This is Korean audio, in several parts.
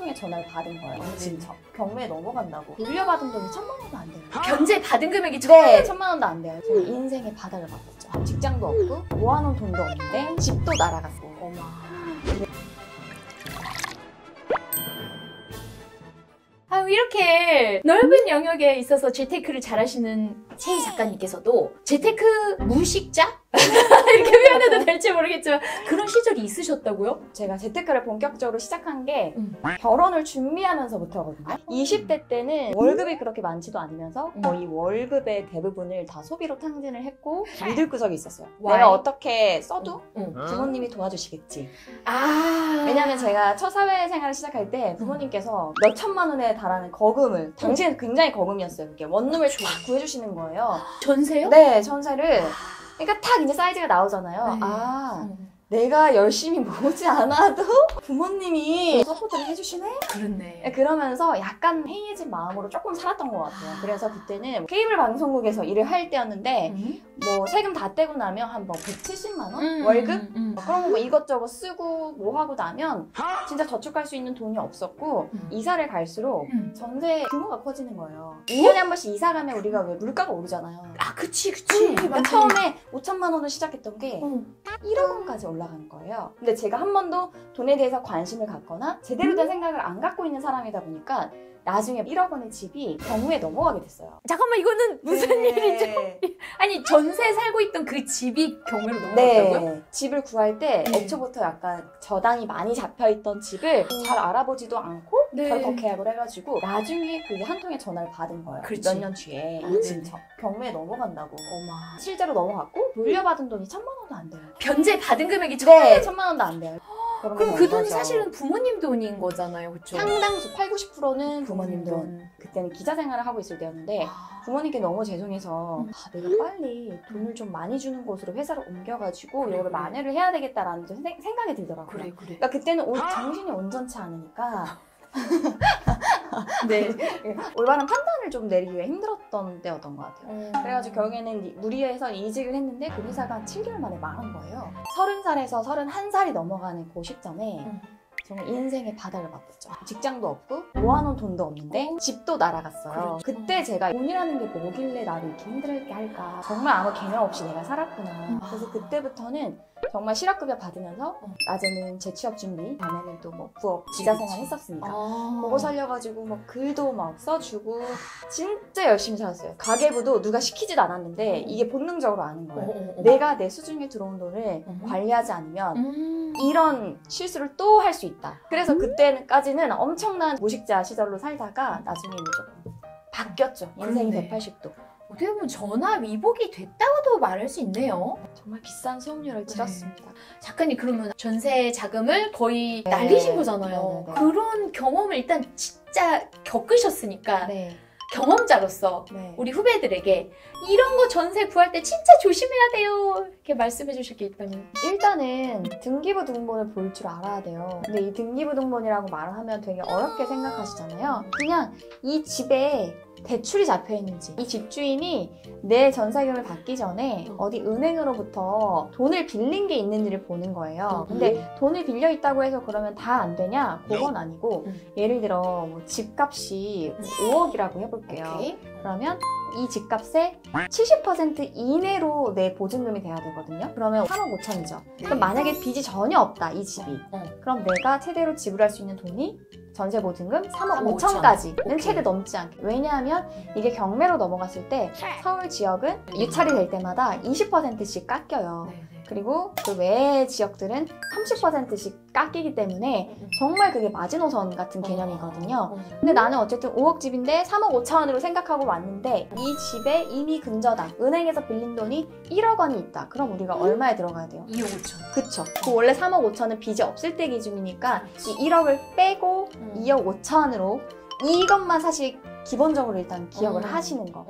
통의 전화를 받은 거예요. 진짜 경매에 넘어간다고. 물려받은 돈이 1000만 원도 안 돼요. 견제 받은 금액이 네, 1000만 원도 안 돼요. 제가 인생의 바닥을 맛봤죠. 직장도 없고 모아놓은 돈도 없는데 집도 날아갔고. 어마. 이렇게 넓은 영역에 있어서 재테크를 잘하시는 최희 작가님께서도 재테크 무식자? 이렇게 표현해도 될지 모르겠지만 그런 시절이 있으셨다고요? 제가 재테크를 본격적으로 시작한 게 결혼을 준비하면서부터거든요. 20대 때는 월급이 그렇게 많지도 않으면서 거의 월급의 대부분을 다 소비로 탕진을 했고 믿을 구석이 있었어요. 내가 어떻게 써도 부모님이 도와주시겠지. 왜냐면 제가 첫 사회생활을 시작할 때 부모님께서 몇 천만 원에 달하는 거금을, 당시에는 굉장히 거금이었어요. 이게 원룸을 쫙 구해주시는 거예요. 전세요? 네, 전세를. 그러니까 탁 이제 사이즈가 나오잖아요. 내가 열심히 모으지 않아도 부모님이 서포트를 해주시네? 그렇네. 그러면서 약간 해이해진 마음으로 조금 살았던 것 같아요. 그래서 그때는 케이블 방송국에서 일을 할 때였는데 뭐 세금 다 떼고 나면 한 뭐 170만 원? 월급? 그런 거 이것저것 쓰고 뭐 하고 나면 진짜 저축할 수 있는 돈이 없었고 이사를 갈수록 전세 규모가 커지는 거예요. 2년에 한 번씩 이사 가면 우리가 왜 물가가 오르잖아요. 그치. 처음에 5천만 원을 시작했던 게 1억 원까지 올라가는 거예요. 근데 제가 한 번도 돈에 대해서 관심을 갖거나 제대로 된 생각을 안 갖고 있는 사람이다 보니까 나중에 1억 원의 집이 경매에 넘어가게 됐어요. 잠깐만, 이거는 무슨 일이죠? 아니, 전세 살고 있던 그 집이 경매로 넘어갔다고요? 네. 집을 구할 때 애초부터 약간 저당이 많이 잡혀있던 집을 잘 알아보지도 않고 덜컥 계약을 해가지고 나중에 그게 한 통의 전화를 받은 거예요. 몇 년 뒤에. 진짜 경매에 넘어간다고. 어마. 실제로 넘어갔고 물려받은 돈이 1000만 원도 안 돼요. 변제 받은 금액이 1000만 원도 안 돼요. 그럼 그 돈이 사실은 부모님 돈인 거잖아요, 그렇죠? 상당수 80~90%는 부모님 돈. 그때는 기자 생활을 하고 있을 때였는데 부모님께 너무 죄송해서 내가 빨리 돈을 좀 많이 주는 곳으로 회사를 옮겨가지고 이거를 만회를 해야 되겠다라는 생각이 들더라고요. 그래. 그러니까 그때는 정신이 온전치 않으니까 네. 올바른 판단을 좀 내리기 위해 힘들었던 때였던 것 같아요. 그래가지고 결국에는 무리해서 이직을 했는데 그 회사가 한 7개월 만에 망한 거예요. 30살에서 31살이 넘어가는 그 시점에 정말 인생의 바닥을 맛봤죠. 직장도 없고 모아놓은 돈도 없는데 집도 날아갔어요. 그때 제가 돈이라는 게 뭐길래 나를 이렇게 힘들게 할까. 정말 아무 개념 없이 내가 살았구나. 그래서 그때부터는 정말 실업급여 받으면서 낮에는 재취업 준비, 밤에는 또 뭐 부업, 기자생활 했었으니까 그거 살려가지고 뭐 글도 막 써주고 진짜 열심히 살았어요. 가계부도 누가 시키지도 않았는데 이게 본능적으로 아는 거예요. 내가 내 수중에 들어온 돈을 관리하지 않으면 이런 실수를 또 할 수 있다. 그래서 그때까지는 엄청난 무식자 시절로 살다가 나중에 이제 조금 바뀌었죠. 인생이 180도. 어떻게 보면 전화 위복이 됐다고도 말할 수 있네요. 정말 비싼 수업료를 치렀습니다. 작가님, 그러면 전세 자금을 거의 날리신 거잖아요. 그런 경험을 일단 진짜 겪으셨으니까 경험자로서 우리 후배들에게 이런 거 전세 구할 때 진짜 조심해야 돼요, 이렇게 말씀해 주실 게 있다면. 일단은 등기부 등본을 볼 줄 알아야 돼요. 근데 이 등기부 등본이라고 말을 하면 되게 어렵게 생각하시잖아요. 그냥 이 집에 대출이 잡혀 있는지, 이 집주인이 내 전세금을 받기 전에 어디 은행으로부터 돈을 빌린 게 있는지를 보는 거예요. 근데 돈을 빌려 있다고 해서 그러면 다 안 되냐? 그건 아니고 예를 들어 뭐 집값이 5억이라고 해볼게요. 그러면 이 집값의 70% 이내로 내 보증금이 돼야 되거든요. 그러면 3억 5천이죠. 그럼 만약에 빚이 전혀 없다, 이 집이. 그럼 내가 최대로 지불할 수 있는 돈이 전세 보증금 3억 5천까지는 최대 넘지 않게. 왜냐하면 이게 경매로 넘어갔을 때 서울 지역은 유찰이 될 때마다 20%씩 깎여요. 그리고 그 외의 지역들은 30%씩 깎이기 때문에 정말 그게 마지노선 같은 개념이거든요. 근데 나는 어쨌든 5억 집인데 3억 5천원으로 생각하고 왔는데 이 집에 이미 근저당, 은행에서 빌린 돈이 1억 원이 있다. 그럼 우리가 얼마에 들어가야 돼요? 2억 5천. 그쵸. 그 원래 3억 5천은 빚이 없을 때 기준이니까 이 1억을 빼고 2억 5천으로 이것만 사실 기본적으로 일단 기억을 하시는 거.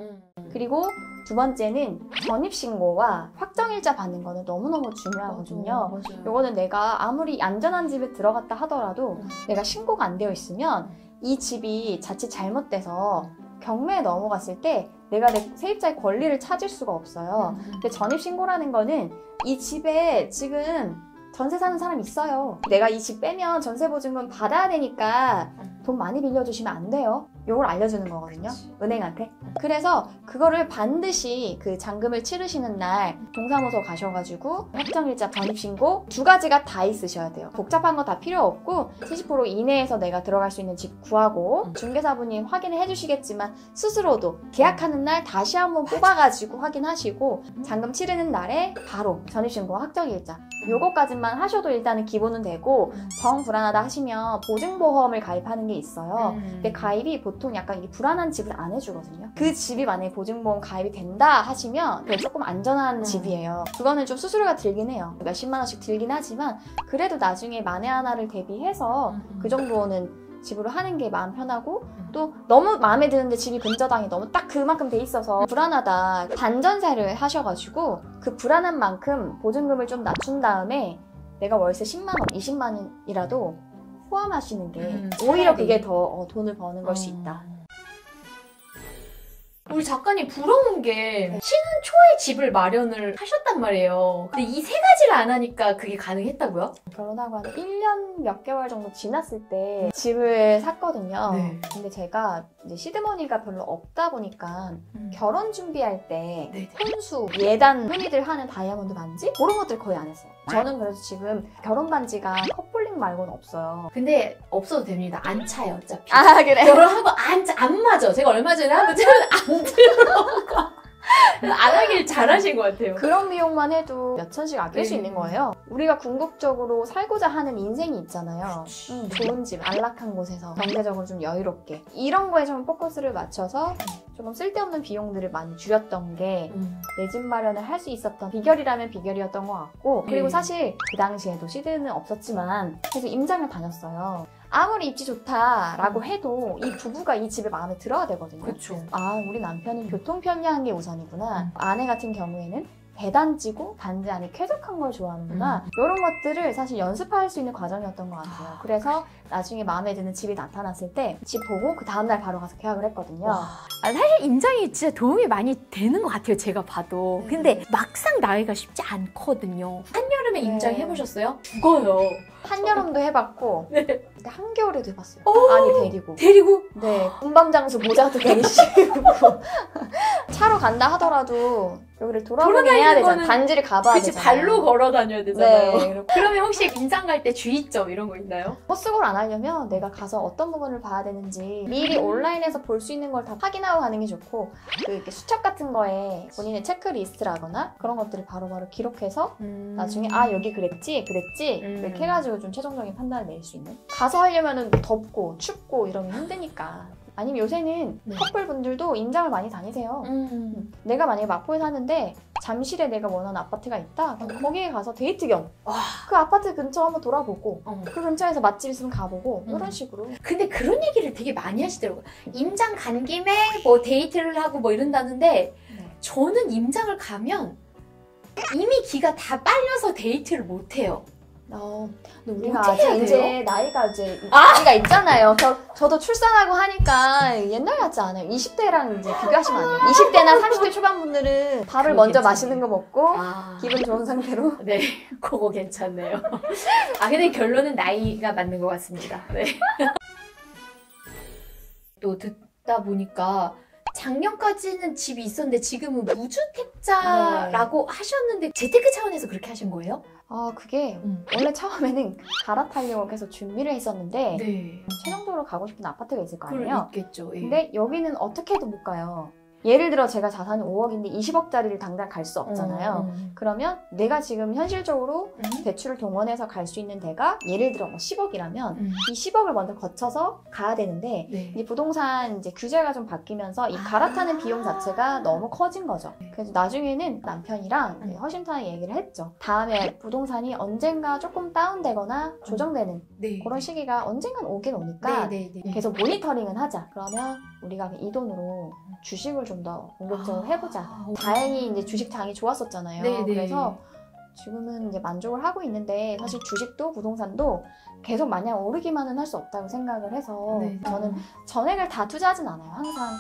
그리고 두 번째는 전입신고와 확정일자 받는 거는 너무너무 중요하거든요. 요거는 내가 아무리 안전한 집에 들어갔다 하더라도 내가 신고가 안 되어 있으면 이 집이 자칫 잘못돼서 경매에 넘어갔을 때 내가 내 세입자의 권리를 찾을 수가 없어요. 근데 전입신고라는 거는 이 집에 지금 전세 사는 사람 있어요. 내가 이 집 빼면 전세 보증금 받아야 되니까 돈 많이 빌려주시면 안 돼요. 요걸 알려주는 거거든요. 은행한테. 그래서 그거를 반드시 그 잔금을 치르시는 날 동사무소 가셔가지고 확정일자 전입신고 2가지가 다 있으셔야 돼요. 복잡한 거 다 필요 없고 70% 이내에서 내가 들어갈 수 있는 집 구하고 중개사분이 확인을 해주시겠지만 스스로도 계약하는 날 다시 한번 뽑아가지고 확인하시고 잔금 치르는 날에 바로 전입신고 확정일자 요거까지만 하셔도 일단은 기본은 되고 정 불안하다 하시면 보증보험을 가입하는 게 있어요. 근데 가입이 보통 약간 이 불안한 집을 안 해주거든요. 그 집이 만약에 보증보험 가입이 된다 하시면 그게 조금 안전한 집이에요. 그거는 좀 수수료가 들긴 해요. 몇십만 원씩 들긴 하지만 그래도 나중에 만에 하나를 대비해서 그 정도는 집으로 하는 게 마음 편하고 또 너무 마음에 드는데 집이 근저당이 너무 딱 그만큼 돼 있어서 불안하다. 반전세를 하셔가지고 그 불안한 만큼 보증금을 좀 낮춘 다음에 내가 월세 10만 원, 20만 원이라도 포함하시는 게 오히려 그게 더 돈을 버는 걸 수 있다. 우리 작가님 부러운 게 쉬는 초에 집을 마련을 하셨단 말이에요. 근데 이 3가지를 안 하니까 그게 가능했다고요? 결혼하고 한 1년 몇 개월 정도 지났을 때 집을 샀거든요. 네. 근데 제가 이제 시드머니가 별로 없다 보니까 결혼 준비할 때 혼수, 예단 흔히들 하는 다이아몬드 반지? 그런 것들 거의 안 했어요. 저는 그래서 지금 결혼 반지가 커플링 말고는 없어요. 근데 없어도 됩니다. 안 차요, 어차피. 아, 그래? 결혼하고 안 맞아. 제가 얼마 전에 한번 채우는데 안 들어가. 안 하길 잘하신 것 같아요. 그런 비용만 해도 몇 천씩 아낄 수 있는 거예요. 우리가 궁극적으로 살고자 하는 인생이 있잖아요. 좋은 집, 안락한 곳에서 경제적으로 좀 여유롭게. 이런 거에 좀 포커스를 맞춰서 조금 쓸데없는 비용들을 많이 줄였던 게 내 집 마련을 할 수 있었던 비결이라면 비결이었던 것 같고 그리고 사실 그 당시에도 시드는 없었지만 계속 임장을 다녔어요. 아무리 입지 좋다라고 해도 이 부부가 이 집에 마음에 들어야 되거든요. 그렇죠. 아, 우리 남편은 교통 편리한 게 우선이구나. 아내 같은 경우에는 대단지고 단지 안에 쾌적한 걸 좋아하는구나. 이런 것들을 사실 연습할 수 있는 과정이었던 것 같아요. 그래서 나중에 마음에 드는 집이 나타났을 때 집 보고 그 다음날 바로 가서 계약을 했거든요. 사실 임장이 진짜 도움이 많이 되는 것 같아요, 제가 봐도. 근데 막상 나기가 쉽지 않거든요. 한여름에 임장해보셨어요? 죽어요. 한여름도 해봤고 근데 한겨울에도 해봤어요. 오! 아니 데리고. 네, 군밤장수 모자도 내리시고 차로 간다 하더라도 여기를 돌아보게 해야 되잖아. 단지를 가봐야 그치, 되잖아요. 발로 걸어 다녀야 되잖아요. 네. 그러면 혹시 임장 갈 때 주의점 이런 거 있나요? 헛수고를 안 하려면 내가 가서 어떤 부분을 봐야 되는지 미리 온라인에서 볼 수 있는 걸 다 확인하고 가는 게 좋고 그 이렇게 수첩 같은 거에 본인의 체크리스트라거나 그런 것들을 바로바로 기록해서 나중에 아 여기 그랬지 이렇게 해가지고 좀 최종적인 판단을 내릴 수 있는. 가서 하려면은 덥고 춥고 이러면 힘드니까. 아니면 요새는 커플분들도 임장을 많이 다니세요. 내가 만약에 마포에 사는데 잠실에 내가 원하는 아파트가 있다? 그럼 거기에 가서 데이트 겸 그 아파트 근처 한번 돌아보고 그 근처에서 맛집 있으면 가보고 이런 식으로. 근데 그런 얘기를 되게 많이 하시더라고요. 임장 간 김에 뭐 데이트를 하고 뭐 이런다는데 저는 임장을 가면 이미 기가 다 빨려서 데이트를 못 해요. 근데 우리가 어떻게 해야 이제 나이가 이제 나이가 있잖아요. 저도 출산하고 하니까 옛날 같지 않아요. 20대랑 이제 비교하시면 안 돼요. 20대나 30대 초반 분들은 밥을 먼저 괜찮아요. 맛있는 거 먹고 아. 기분 좋은 상태로. 네, 그거 괜찮네요. 아, 근데 결론은 나이가 맞는 것 같습니다. 네. 또 듣다 보니까 작년까지는 집이 있었는데 지금은 무주택자라고 하셨는데 재테크 차원에서 그렇게 하신 거예요? 아, 그게 원래 처음에는 갈아타려고 계속 준비를 했었는데 네. 최종적으로 가고 싶은 아파트가 있을 거 그럴 아니에요? 있겠죠. 예. 근데 여기는 어떻게 해도 못 가요. 예를 들어 제가 자산이 5억인데 20억짜리를 당장 갈 수 없잖아요. 그러면 내가 지금 현실적으로 대출을 동원해서 갈 수 있는 데가 예를 들어 뭐 10억이라면 이 10억을 먼저 거쳐서 가야 되는데 네. 이 부동산 이제 규제가 좀 바뀌면서 이 갈아타는 비용 자체가 너무 커진 거죠. 그래서 나중에는 남편이랑 이제 허심탄회 얘기를 했죠. 다음에 부동산이 언젠가 조금 다운되거나 조정되는 네. 그런 시기가 언젠간 오긴 오니까 네. 계속 모니터링은 하자. 그러면 우리가 이 돈으로 주식을 좀 더 공격적으로 해보자. 다행히 이제 주식장이 좋았었잖아요. 네. 그래서 지금은 이제 만족을 하고 있는데 사실 주식도 부동산도 계속 마냥 오르기만은 할 수 없다고 생각을 해서 네. 저는 전액을 다 투자하진 않아요. 항상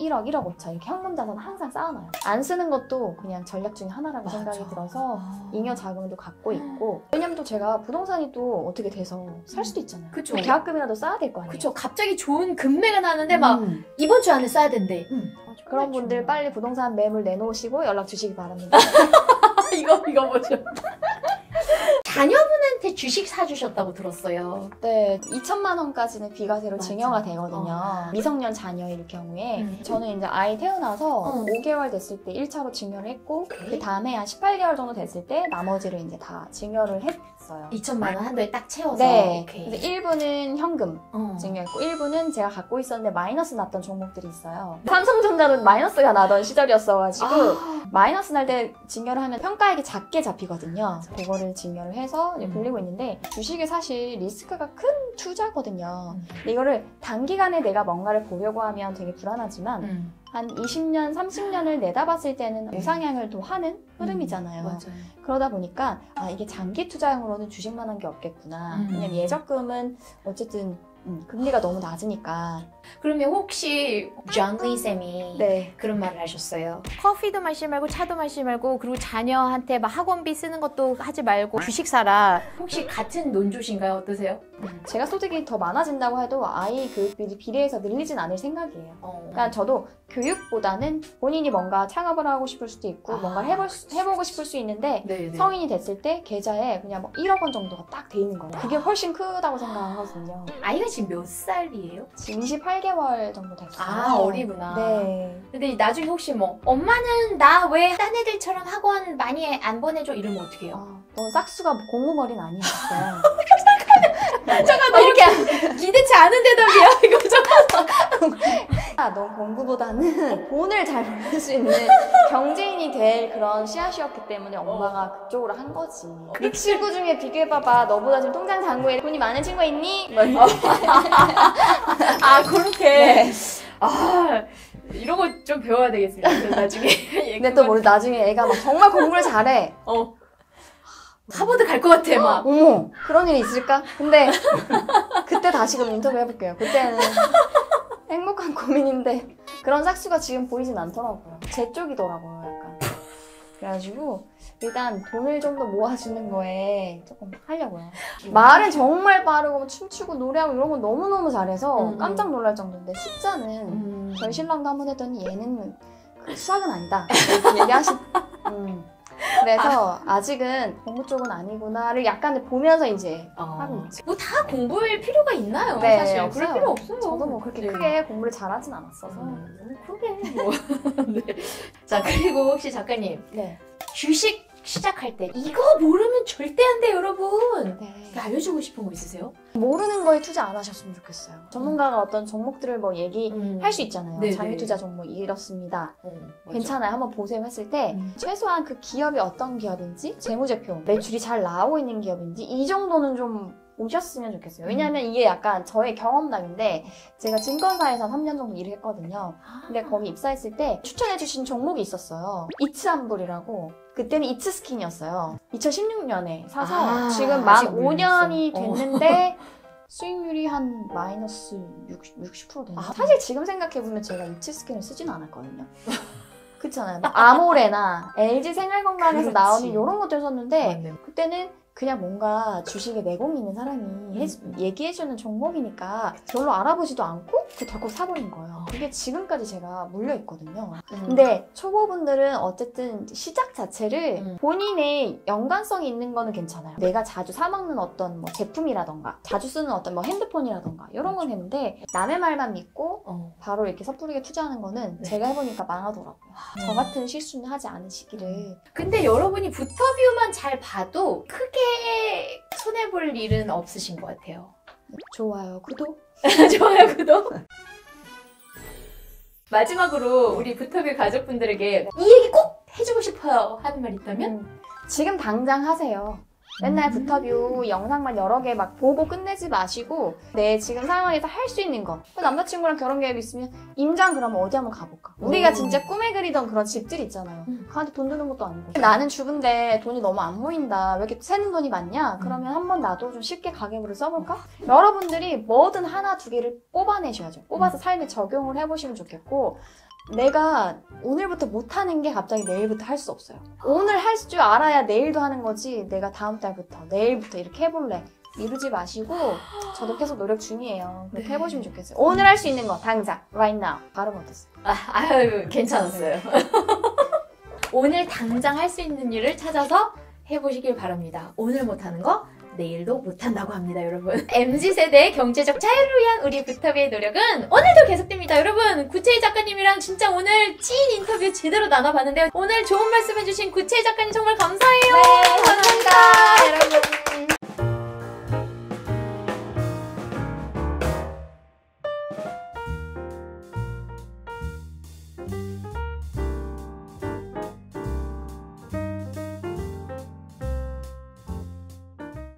1억, 1억 5천 이렇게 현금 자산 항상 쌓아놔요. 안 쓰는 것도 그냥 전략 중에 하나라고 생각이 들어서 잉여 자금도 갖고 있고, 왜냐면 또 제가 부동산이 또 어떻게 돼서 살 수도 있잖아요. 그쵸. 계약금이라도 쌓아야 될 거 아니에요. 그쵸. 갑자기 좋은 금매가 나는데 막 이번 주 안에 써야 된대. 그런 분들 빨리 부동산 매물 내놓으시고 연락 주시기 바랍니다. 이거 뭐죠? 자녀분한테 주식 사주셨다고 들었어요. 네, 2천만 원까지는 비과세로 맞아. 증여가 되거든요. 미성년 자녀일 경우에 저는 이제 아이 태어나서 5개월 됐을 때 1차로 증여를 했고 그 다음에 한 18개월 정도 됐을 때 나머지를 이제 다 증여를 했어요. 2천만 원 한도에 딱 채워서. 네, 오케이. 그래서 일부는 현금 증여했고 일부는 제가 갖고 있었는데 마이너스 났던 종목들이 있어요. 삼성전자는 마이너스가 나던 시절이었어가지고 마이너스 날 때 증여를 하면 평가액이 작게 잡히거든요. 그거를 증여를 해서 이제 돌리고 있는데 주식이 사실 리스크가 큰 투자거든요. 근데 이거를 단기간에 내가 뭔가를 보려고 하면 되게 불안하지만 한 20년, 30년을 내다봤을 때는 우상향을 또 하는 흐름이잖아요. 맞아요. 그러다 보니까 이게 장기 투자용으로는 주식만 한 게 없겠구나. 왜냐면 예적금은 어쨌든 금리가 너무 낮으니까. 그러면 혹시 존 리 쌤이 네. 그런 말을 하셨어요. 커피도 마시지 말고 차도 마시지 말고 그리고 자녀한테 막 학원비 쓰는 것도 하지 말고 주식 사라. 혹시 같은 논조신가요? 어떠세요? 제가 솔직히 더 많아진다고 해도 아이 교육비 비례해서 늘리진 않을 생각이에요. 그러니까 저도 교육보다는 본인이 뭔가 창업을 하고 싶을 수도 있고 뭔가 해보고 싶을 수 있는데 네네. 성인이 됐을 때 계좌에 그냥 뭐 1억 원 정도가 딱 돼 있는 거예요. 그게 훨씬 크다고 생각하거든요. 아이가 지금 몇 살이에요? 지금 28개월 정도 됐어요. 아, 어리구나. 네. 근데 나중에 혹시 뭐 엄마는 나 왜 딴 애들처럼 학원 많이 안 보내줘 이러면 어떻게 해요? 너 싹수가 공부머리는 아니었어요. 잠깐 너 이렇게 기대치 않은 대답이야 이거 잠깐. 너 공부보다는 돈을 잘 벌 수 있는 경제인이 될 그런 씨앗이었기 때문에 엄마가 그쪽으로 한 거지. 네 친구 중에 비교해봐봐. 너보다 지금 통장 잔고에 돈이 많은 친구가 있니? 뭐 아 그렇게. 네. 아 이런 거 좀 배워야 되겠습니다. 나중에. 근데 또 모르 나중에 애가 막 정말 공부를 잘해. 하버드 갈 것 같아 막. 어머 그런 일이 있을까? 근데 그때 다시금 인터뷰 해볼게요. 그때는 행복한 고민인데 그런 싹수가 지금 보이진 않더라고요. 제 쪽이더라고요 약간. 그래가지고 일단 돈을 좀 더 모아주는 거에 조금 하려고요. 말은 정말 빠르고 춤추고 노래하고 이런 건 너무너무 잘해서 깜짝 놀랄 정도인데 숫자는 저희 신랑도 한번 했더니 얘는 그 수학은 아니다 이렇게 얘기하시. 그래서 아직은 공부 쪽은 아니구나를 약간 보면서 이제 하고 있죠. 뭐 다 공부할 필요가 있나요? 네, 사실 없어요. 그럴 필요 없어요. 저도 뭐 그렇게 네. 크게 공부를 잘하진 않았어서. 그러게 뭐. 네. 자 그리고 혹시 작가님 네. 주식 시작할 때 이거 모르면 절대 안 돼 여러분. 네. 알려주고 싶은 거 있으세요? 모르는 거에 투자 안 하셨으면 좋겠어요. 전문가가 어떤 종목들을 뭐 얘기할 수 있잖아요. 네네. 장기 투자 종목 이렇습니다. 맞아. 괜찮아요. 한번 보세요 했을 때 최소한 그 기업이 어떤 기업인지 재무제표, 매출이 잘 나오고 있는 기업인지 이 정도는 좀 오셨으면 좋겠어요. 왜냐하면 이게 약간 저의 경험담인데 제가 증권사에서 3년 정도 일을 했거든요. 근데 거기 입사했을 때 추천해주신 종목이 있었어요. 이츠한불이라고. 그때는 이츠스킨이었어요. 2016년에 사서 지금 만 아직 5년이 몰랐어. 됐는데 수익률이 한 마이너스 60% 되나? 사실 지금 생각해보면 제가 이츠스킨을 쓰지는 않았거든요. 그렇잖아요. 아모레나 LG생활건강에서 그렇지. 나오는 이런 것들 썼는데 맞네. 그때는 그냥 뭔가 주식에 내공이 있는 사람이 얘기해주는 종목이니까 별로 알아보지도 않고 그 덜컥 사버린 거예요. 그게 지금까지 제가 물려있거든요. 근데 초보분들은 어쨌든 시작 자체를 본인의 연관성이 있는 거는 괜찮아요. 내가 자주 사먹는 어떤 뭐 제품이라던가 자주 쓰는 어떤 뭐 핸드폰이라던가 이런 건 되는데 남의 말만 믿고 바로 이렇게 섣부르게 투자하는 거는 제가 해보니까 망하더라고요. 저 같은 실수는 하지 않으시기를. 근데 여러분이 부터뷰만 잘 봐도 크게 손해볼 일은 없으신 것 같아요. 좋아요. 구독. 좋아요, 구독. 마지막으로 우리 부터뷰 가족분들에게 이 얘기 꼭 해주고 싶어요 하는 말 있다면? 지금 당장 하세요. 맨날 부터뷰 영상만 여러 개 막 보고 끝내지 마시고 내 지금 상황에서 할 수 있는 거. 남자친구랑 결혼 계획 있으면 임장 그러면 어디 한번 가볼까? 우리가 진짜 꿈에 그리던 그런 집들 있잖아요. 가한테 돈 드는 것도 아니고. 나는 주부인데 돈이 너무 안 모인다. 왜 이렇게 새는 돈이 많냐? 그러면 한번 나도 좀 쉽게 가계부를 써볼까? 여러분들이 뭐든 하나 두 개를 뽑아내셔야죠. 뽑아서 삶에 적용을 해보시면 좋겠고, 내가 오늘부터 못하는 게 갑자기 내일부터 할 수 없어요. 오늘 할 줄 알아야 내일도 하는 거지, 내가 다음 달부터 내일부터 이렇게 해볼래, 미루지 마시고 저도 계속 노력 중이에요. 그렇게 해보시면 좋겠어요. 오늘 할 수 있는 거 당장 right now. 발음 어땠어요? 아유 괜찮았어요. 오늘 당장 할 수 있는 일을 찾아서 해보시길 바랍니다. 오늘 못하는 거 내일도 못한다고 합니다, 여러분. MZ세대의 경제적 자유를 위한 우리 부터비의 노력은 오늘도 계속됩니다. 여러분, 구채희 작가님이랑 진짜 오늘 찐 인터뷰 제대로 나눠봤는데요. 오늘 좋은 말씀 해주신 구채희 작가님 정말 감사해요. 네, 감사합니다. 여러분.